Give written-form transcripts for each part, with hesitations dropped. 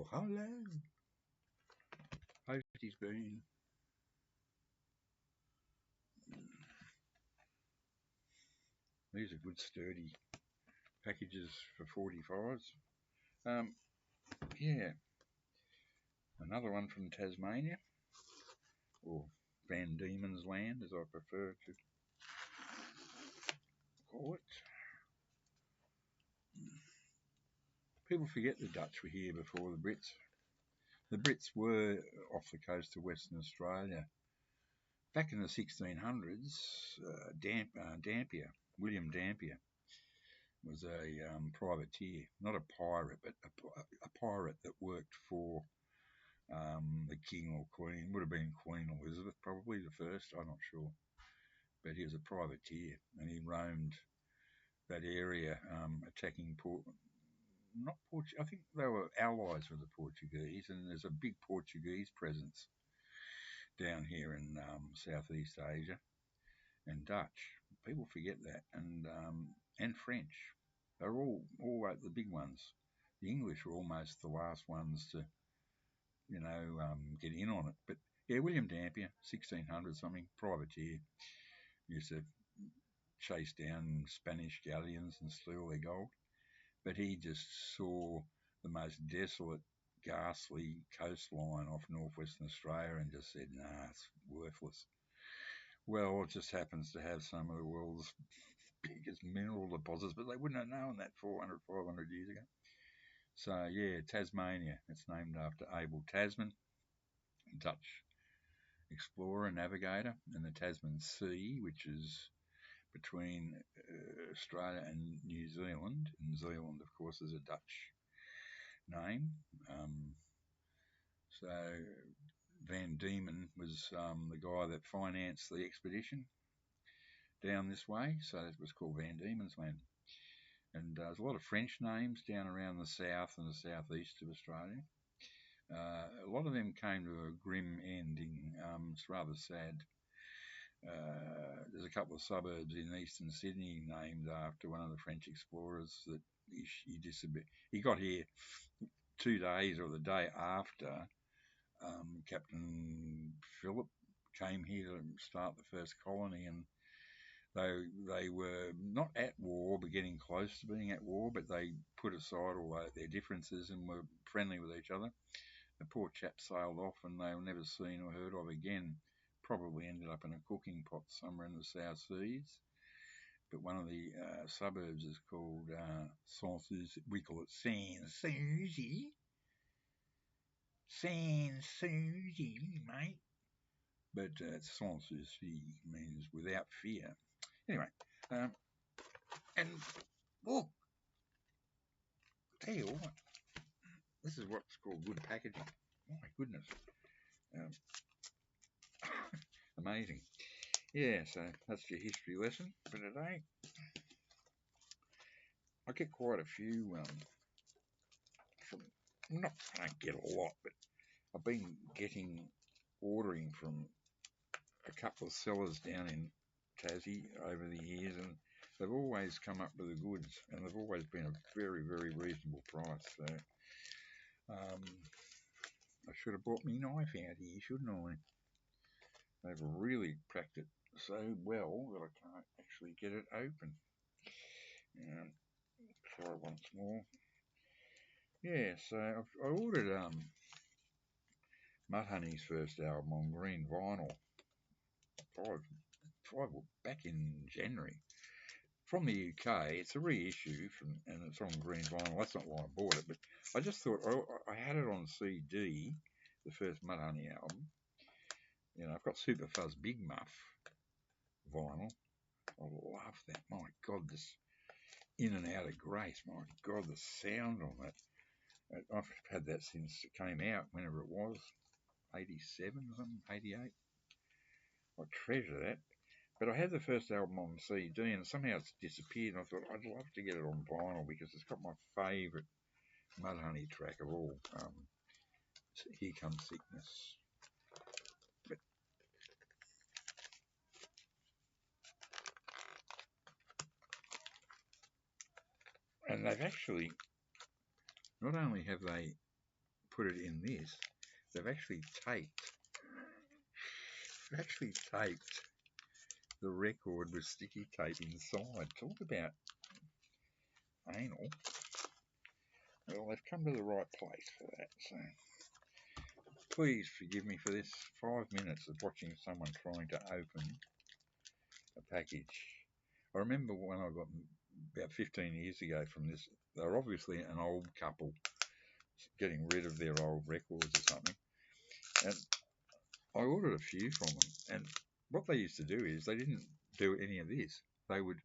Well, hello. Hope he's been. These are good sturdy packages for 45s. Yeah, another one from Tasmania, or Van Diemen's Land, as I prefer to call it. People forget the Dutch were here before the Brits. The Brits were off the coast of Western Australia. Back in the 1600s, Dampier, William Dampier, was a privateer, not a pirate, but a pirate that worked for the king or queen. Would have been Queen Elizabeth, probably the first, I'm not sure. But he was a privateer, and he roamed that area, attacking not Portuguese. I think they were allies with the Portuguese, and there's a big Portuguese presence down here in Southeast Asia, and Dutch. People forget that, and French. They're all the big ones. The English were almost the last ones to, get in on it. But yeah, William Dampier, 1600 something, privateer, used to chase down Spanish galleons and steal their gold. But he just saw the most desolate, ghastly coastline off northwestern Australia and just said, nah, it's worthless. Well, it just happens to have some of the world's biggest mineral deposits, but they wouldn't have known that 400, 500 years ago. So, yeah, Tasmania, it's named after Abel Tasman, Dutch explorer and navigator, and the Tasman Sea, which is between Australia and New Zealand. New Zealand, of course, is a Dutch name. So Van Diemen was the guy that financed the expedition down this way, so it was called Van Diemen's Land. And there's a lot of French names down around the south and the southeast of Australia. A lot of them came to a grim ending. It's rather sad. There's a couple of suburbs in eastern Sydney named after one of the French explorers that he disappeared. He got here 2 days or the day after Captain Phillip came here to start the first colony, and they were not at war, but getting close to being at war, but they put aside all their differences and were friendly with each other. The poor chap sailed off, and they were never seen or heard of again. Probably ended up in a cooking pot somewhere in the South Seas. But one of the suburbs is called Sans-Souci. We call it Sans-Souci. Sans-Souci, mate. But Sans-Souci means without fear. Anyway, and look, tell you what, this is what's called good packaging. Oh my goodness. Amazing. Yeah, so that's your history lesson for today. I get quite a few I don't get a lot, but I've been ordering from a couple of sellers down in Tassie over the years, and they've always come up with the goods, and they've always been a very, very reasonable price. So I should have brought my knife out here, shouldn't I? They've really packed it so well that I can't actually get it open. Try once more. Yeah, so I ordered Mudhoney's first album on green vinyl back in January from the UK. It's a reissue and it's on green vinyl. That's not why I bought it, but I just thought I had it on CD, the first Mudhoney album. I've got Super Fuzz Big Muff vinyl. I love that. My God, this In and Out of Grace. My God, the sound on that. I've had that since it came out, whenever it was, 87 or something, 88. I treasure that. But I had the first album on CD, and somehow it's disappeared, and I thought I'd love to get it on vinyl because it's got my favourite Mudhoney track of all, Here Comes Sickness. And they've actually, not only have they put it in this, they've actually taped the record with sticky tape inside. Talk about anal. Well, they've come to the right place for that. So please forgive me for this 5 minutes of watching someone trying to open a package. I remember when I got about 15 years ago from this, they were obviously an old couple getting rid of their old records or something. And I ordered a few from them. And what they used to do is they didn't do any of this. They would,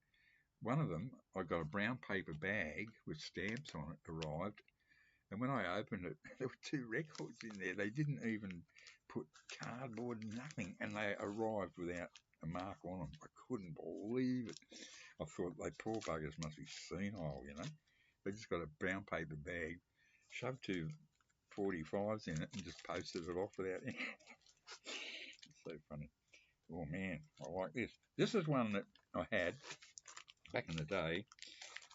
one of them, I got a brown paper bag with stamps on it, arrived. And when I opened it, there were 2 records in there. They didn't even put cardboard, nothing. And they arrived without a mark on them. I couldn't believe it. I thought they poor buggers must be senile, you know. They just got a brown paper bag, shoved 2 45s in it and just posted it off without any. It's so funny. Oh man, I like this. This is one that I had back in the day.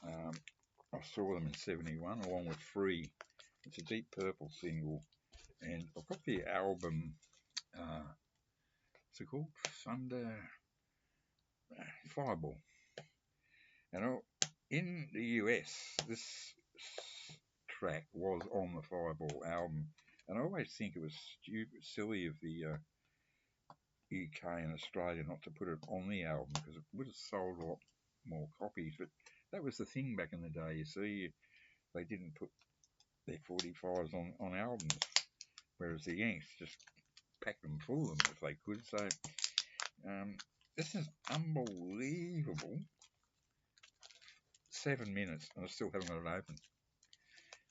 I saw them in '71 along with Free. It's a Deep Purple single, and I've got the album. What's it called? Thunder Fireball. And in the US, this track was on the Fireball album, and I always think it was silly of the UK and Australia not to put it on the album, because it would have sold a lot more copies. But that was the thing back in the day. You see, they didn't put their 45s on albums, whereas the Yanks just packed them full of them if they could. So this is unbelievable. 7 minutes and I still haven't got it open.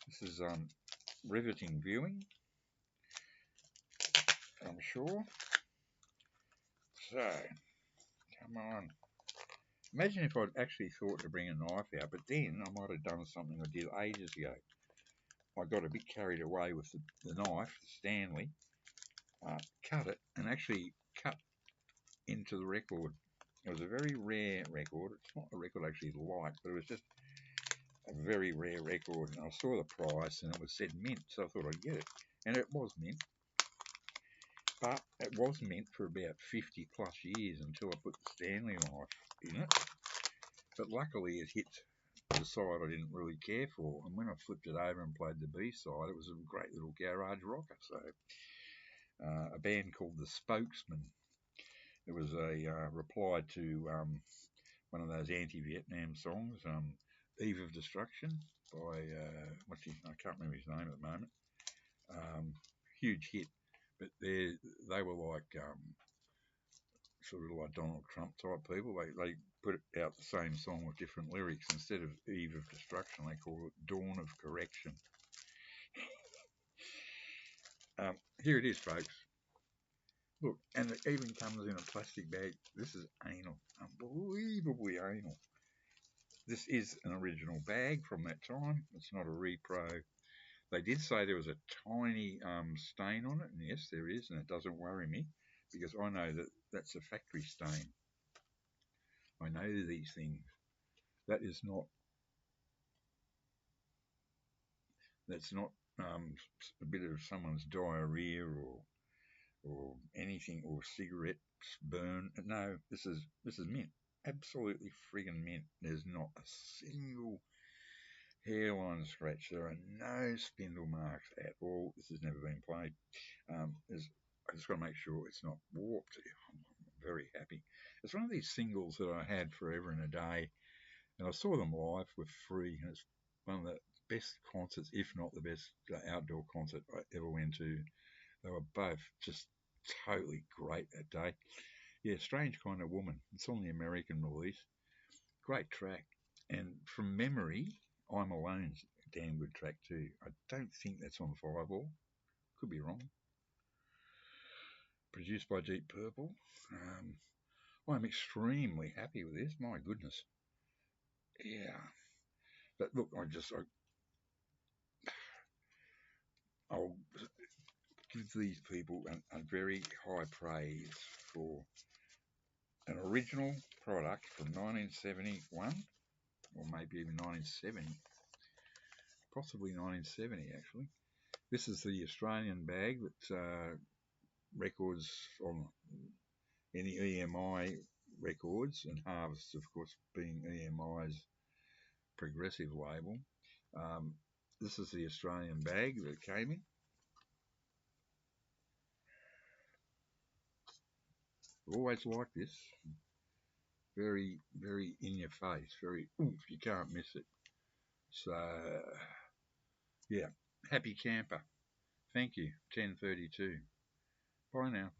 This is riveting viewing, I'm sure. So, come on. Imagine if I'd actually thought to bring a knife out, but then I might have done something I did ages ago. I got a bit carried away with the knife, Stanley, cut it, and actually cut into the record. It was a very rare record. It's not a record I actually liked, but it was just a very rare record. And I saw the price, and it was said mint, so I thought I'd get it. And it was mint. But it was mint for about 50 plus years until I put the Stanley knife in it. But luckily it hit the side I didn't really care for. And when I flipped it over and played the B side, it was a great little garage rocker. So a band called The Spokesman. It was a reply to one of those anti-Vietnam songs, Eve of Destruction by, I can't remember his name at the moment. Huge hit. But they were like sort of like Donald Trump type people. They put out the same song with different lyrics. Instead of Eve of Destruction, they call it Dawn of Correction. Here it is, folks. Look, and it even comes in a plastic bag. This is anal. Unbelievably anal. This is an original bag from that time. It's not a repro. They did say there was a tiny stain on it, and yes, there is, and it doesn't worry me, because I know that that's a factory stain. I know these things. That's not a bit of someone's diarrhea or anything, or cigarette burn. No, this is mint. Absolutely friggin' mint. There's not a single hairline scratch. There are no spindle marks at all. This has never been played. I just got to make sure it's not warped. I'm very happy. It's one of these singles that I had forever and a day, and I saw them live with Free, and it's one of the best concerts, if not the best outdoor concert I ever went to. They were both just totally great that day. Yeah, Strange Kind of Woman. It's on the American release. Great track. And from memory, I'm Alone's a damn good track too. I don't think that's on Fireball. Could be wrong. Produced by Deep Purple. I'm extremely happy with this. My goodness. Yeah. But look, I'll give these people a very high praise for an original product from 1971, or maybe even 1970, possibly 1970 actually. This is the Australian bag that records on any EMI records, and Harvest, of course, being EMI's progressive label. This is the Australian bag that came in. Always like this. Very, very in your face. Very, oomph, you can't miss it. So, yeah, happy camper. Thank you. 10:32. Bye now.